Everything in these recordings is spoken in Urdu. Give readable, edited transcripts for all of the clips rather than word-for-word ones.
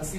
80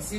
80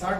60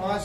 5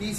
30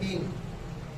3।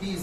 30।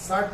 60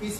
30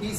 30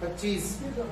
25।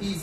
30।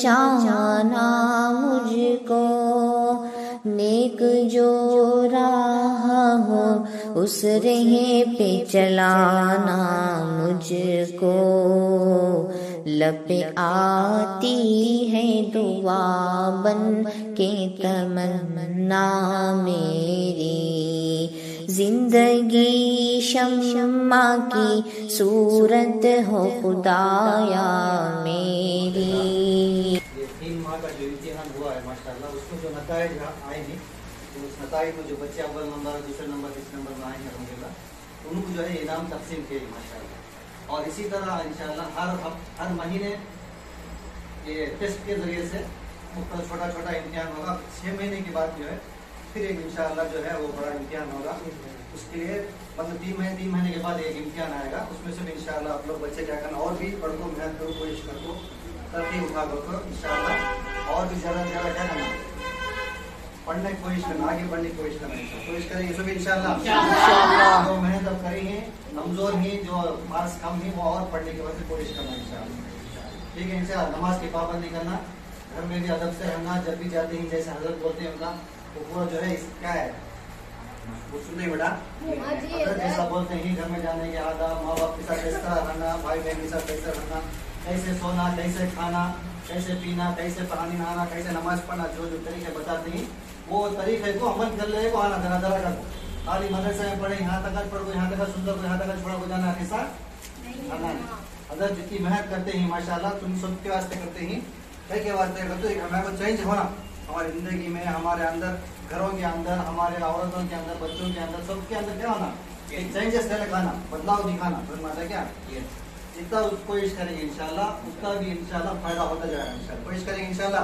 بچانا مجھ کو، نیک جو راہ ہو اس راہ پہ چلانا مجھ کو، لب پہ آتی ہے دعا بن کے تمنا میری، زندگی شمع کی صورت ہو خدایا میری۔ یہ 3 ماہ کا جو امتحان ہوا ہے ماشاءاللہ، اس میں جو نتائج آئے ہیں، اس نتائج میں جو بچے اول نمبر، دوسرے نمبر، تیسرے نمبر میں آئے ہیں الحمدللہ، ان کو جو ہے انعام تقسیم کیے ماشاءاللہ۔ اور اسی طرح انشاءاللہ ہر مہینے یہ ٹیسٹ کے ذریعے سے مختلف چھوٹا چھوٹا امتحان ہوگا۔ 6 مہینے کے بعد جو ہے پھر ایک انشاءاللہ جو ہے وہ بڑا امتحان ہوگا، اس کے لیے مطلب 3 مہینے کے بعد ایک امتحان آئے گا، اس میں سے بھی انشاءاللہ آپ لوگ بچے کیا کرنا، اور بھی پڑھ کو محنت کرو، کوشش کرو، ترقی اٹھا کرو انشاءاللہ، اور بھی زیادہ سے زیادہ کیا کرنا، پڑھنے کی کوشش کرنا، آگے بڑھنے کی کوشش کرنا، کوشش کریں گے سب انشاءاللہ۔ جو محنت اب کریں گے، کمزور ہیں، جو مارکس کم ہیں، وہ اور پڑھنے کی وجہ کوشش کرنا انشاءاللہ، ٹھیک ہے انشاءاللہ۔ نماز کی پابندی کرنا، گھر میں بھی ادب سے رہنا، جب بھی جاتے ہیں جیسے حضرت بولتے ہیں ان کا وہ پورا جو ہے کیا ہے وہ سننے بیٹا، حضرت جیسا بولتے ہیں گھر میں جانے کے آداب، ماں باپ کے ساتھ کس طرح رہنا، بھائی بہن کے ساتھ کیسے رہنا، کیسے سونا، کیسے کھانا، کیسے پینا، کیسے پانی نہانا، کیسے نماز پڑھنا، جو طریقے بتاتے ہیں وہ طریقے کو عمل کر لے کو آنا ذرا ذرا کر دو۔ خالی مدرسے میں پڑھے، یہاں تک پڑھ کو، یہاں تک سندر کو، یہاں تک چھوڑا کو جانا کے ساتھ آنا نہیں۔ حضرت جتنی محنت کرتے ہیں ماشاءاللہ، تم سب کے واسطے کرتے ہیں، کے واسطے کرتے ہیں، ہمیں وہ چینج ہونا ہماری زندگی میں، ہمارے اندر، گھروں کے اندر، ہمارے عورتوں کے اندر، بچوں کے اندر، سب کے اندر کیا ہونا، ایک چینجز دکھانا، بدلاؤ دکھانا، فرماتا کیا جتنا کوشش کریں گے انشاءاللہ اتنا بھی انشاءاللہ فائدہ ہوتا جائے گا، انشاءاللہ کوشش کریں گے انشاءاللہ۔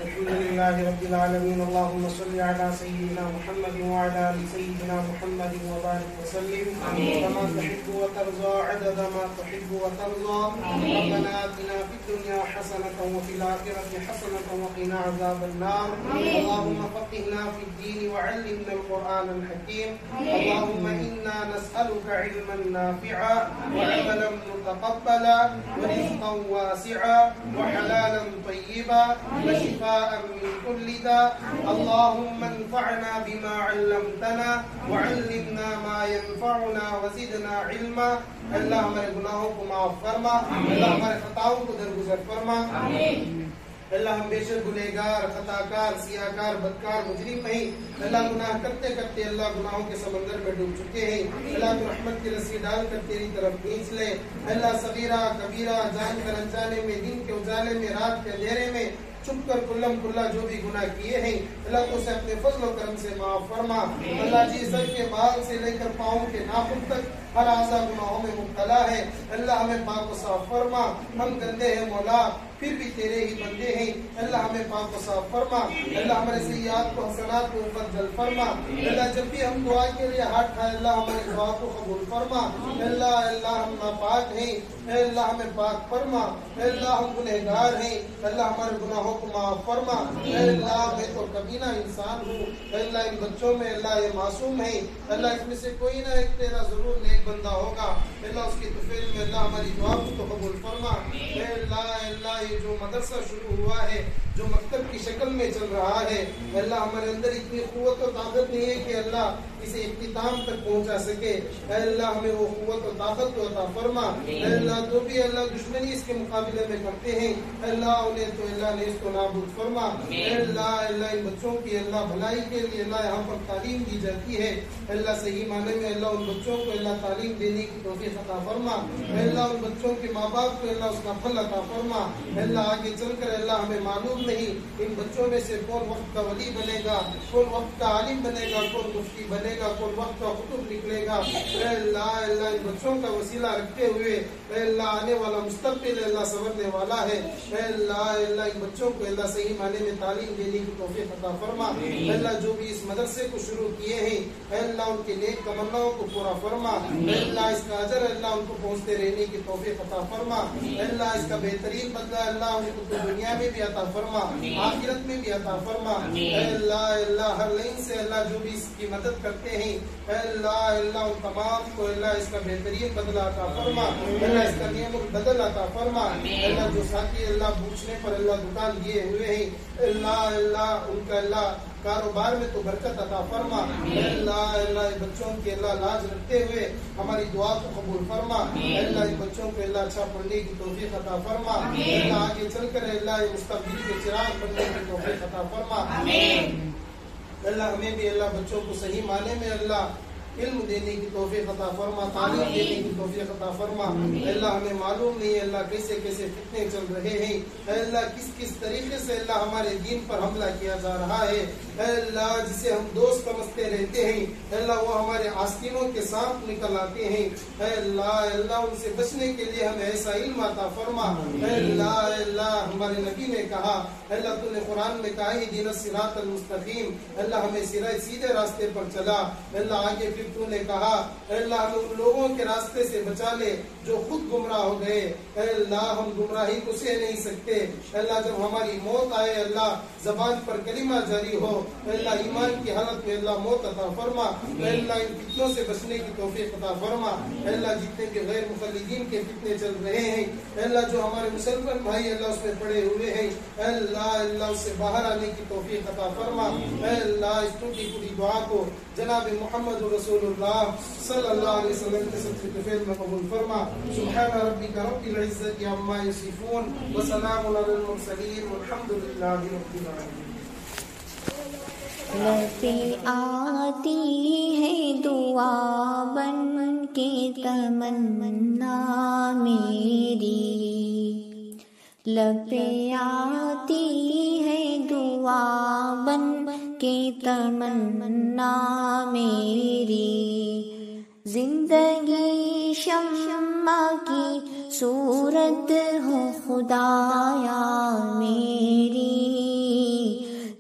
الحمدللہ رب العالمین، اللہم صلی علی سیدنا محمد وعلی آل سیدنا محمد وبارک وسلم كما تحب وترضى عدد ما تحب وترضى۔ ربنا آتنا في الدنيا حسنة وفي الآخرة حسنة وقنا عذاب النار۔ اللهم فقهنا في الدين وعلمنا القرآن الحكيم۔ اللهم إنا نسألك علما نافعا وعملا متقبلا ورزقا واسعا وحلالا طيبا وشفاء من كل داء۔ اللهم انفعنا بما علمتنا وعلمنا ما ينفعنا وزدنا علما۔ اللہ ہمارے گناہوں کو معاف فرما، اللہ ہمارے خطاؤں کو درگزر فرما۔ اللہ ہم بے شک گنہگار، خطاکار، سیاہکار، بدکار، مجرم ہیں۔ اللہ گناہ کرتے کرتے اللہ گناہوں کے سمندر میں ڈوب چکے ہیں۔ اللہ تو رحمت کی رسی ڈال کر تیری طرف کھینچ لے۔ اللہ صغیرہ کبیرہ، جان کر انجانے میں، دن کے اجالے میں، رات کے اندھیرے میں، چھپ کر کلم کلا جو بھی گناہ کیے ہیں اللہ تو اسے اپنے فضل و کرم سے معاف فرما۔ اللہ جی سر کے بال سے لے کر پاؤں کے ناخن تک ہر اعضاء گناہوں میں مبتلا ہے، اللہ ہمیں پاک و صاف فرما۔ ہم گندے ہیں مولا، پھر بھی تیرے ہی بندے ہیں، اللہ ہمیں پاک و صاف فرما۔ اللہ ہمارے سیئات کو حسنات کو مبدل فرما۔ اللہ جب بھی ہم دعا کے لیے ہاتھ اٹھائے اللہ ہماری دعا کو قبول فرما۔ اللہ ہم ناپاک ہیں، اللہ ہمیں پاک فرما۔ اللہ ہم گنہگار ہیں، اللہ ہمارے گناہوں کو معاف فرما۔ اللہ میں تو کبینہ انسان ہوں، اللہ ان بچوں میں اللہ یہ معصوم ہیں، اللہ اس میں سے کوئی نہ ایک تیرا ضرور نیک بندہ ہوگا، اللہ اس کی طفیل میں اللہ ہماری دعا کو تو قبول فرما۔ اللہ یہ جو مدرسہ شروع ہوا ہے، جو مکتب کی شکل میں چل رہا ہے، اللہ ہمارے اندر اتنی قوت و طاقت نہیں ہے کہ اللہ اسے اختتام تک پہنچا سکے، اللہ ہمیں وہ قوت و طاقت کو عطا فرما۔ اللہ جو بھی اللہ دشمنی اس کے مقابلے میں کرتے ہیں اللہ انہیں تو اللہ نے اس کو نابود فرما۔ اللہ ان بچوں کی اللہ بھلائی کے لیے اللہ یہاں پر تعلیم دی جاتی ہے، اللہ صحیح معنی میں اللہ ان بچوں کو اللہ تعلیم دینے کی توفیق عطا فرما۔ اللہ ان بچوں کے ماں باپ کو اللہ اس کا پھل عطا فرما۔ اللہ آگے چل کر اللہ ہمیں معلوم نہیں ان بچوں میں سے کون وقت کا ولی بنے گا، کون وقت کا عالم بنے گا، کون مفتی بنے گا، کون وقت کا خطب نکلے گا۔ اللہ ان بچوں کا وسیلہ رکھتے ہوئے اللہ آنے والا مستقبل اللہ سنورنے والا ہے، اللہ ان بچوں کو اللہ صحیح معنی میں تعلیم دینے کی توفیق عطا فرما۔ اللہ جو بھی اس مدرسے کو شروع کیے ہیں اللہ ان کے نیک تمناؤں کو پورا فرما۔ اللہ اس کا اجر اللہ ان کو پہنچتے رہنے کی توفیق عطا فرما۔ اللہ اس کا بہترین بدلہ اللہ ان کو دنیا میں بھی عطا فرما۔ فرما, آخرت میں بھی عطا فرما. اے اللہ ہر لائن سے اللہ جو بھی اس کی مدد کرتے ہیں, اے اللہ ان تمام کو اللہ اس کا بہترین بدلہ عطا فرما, اللہ اس کا نعم البدل عطا فرما. اللہ جو ساتھی اللہ پوچھنے پر اللہ دکان دیے ہوئے ہیں, اللہ ان کا اللہ کاروبار میں تو برکت عطا فرما. اللہ بچوں کے اللہ لاج رکھتے ہوئے ہماری دعا کو قبول فرما. اللہ ان بچوں کو اللہ اچھا پڑھنے کی توفیق عطا فرما. اللہ آگے چل کر اللہ مستقبل کے چراغ بننے کی توفیق عطا فرما. اللہ ہمیں بھی اللہ بچوں کو صحیح معنی میں اللہ علم دینے کی توفیق عطا فرما, تعلیم دینے کی توفیق عطا فرما. اللہ ہمیں معلوم نہیں ہے اللہ کیسے کیسے فتنے چل رہے ہیں, اللہ کس طریقے سے اللہ ہمارے دین پر حملہ کیا جا رہا ہے. اللہ جسے ہم دوست سمجھتے رہتے ہیں اللہ وہ ہمارے آستینوں کے ساتھ نکل آتے ہیں. اللہ ان سے بچنے کے لیے ہمیں ایسا علم عطا فرما. اللہ ہمارے نبی نے کہا, اللہ تو نے قرآن میں کہا ہے دین الصراط المستقیم, اللہ ہمیں سیدھے راستے پر چلا. اللہ آگے پھر تو نے کہا اللہ ہمیں ان لوگوں کے راستے سے بچا لے جو خود گمراہ ہو گئے. اللہ ہم گمراہی کو سہ نہیں سکتے. اللہ جب ہماری موت آئے اللہ زبان پر کلمہ جاری ہو, اللہ ایمان کی حالت میں اللہ موت عطا فرما. اللہ ان فتنوں سے بچنے کی توفیق عطا فرما. اللہ جتنے بھی غیر مخلدین کے فتنے چل رہے ہیں اللہ جو ہمارے مسلمان بھائی اللہ اس میں پڑے ہوئے ہیں اللہ اس سے باہر آنے کی توفیق عطا فرما. اللہ اس ٹوٹی پوری دعا کو جناب محمد رسول اللہ صلی اللہ علیہ وسلم کے صدقے کے فیض میں قبول فرما. سبحان ربک رب العزت عما یصفون وسلام علی المرسلین والحمد للہ رب العالمین. لبے آتی ہے دعا بن کے تمنا میری, لبے آتی ہے دعا بن کے تمنا میری. زندگی شمع کی صورت ہو خدایا میری,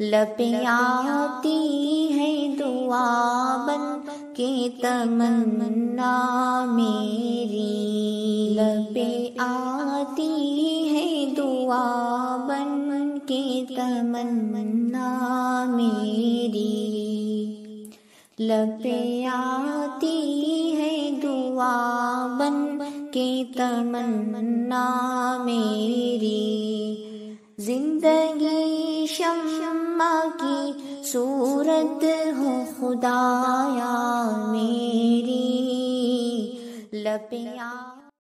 لبے آتی ہے دعا بن کے تمنا میری, لبے آتی ہے دعا بن کے تمنا میری, لبے آتی ہے دعا بن کے تمنا میری. زندگی شمع کی صورت ہو خدایا میری, لبے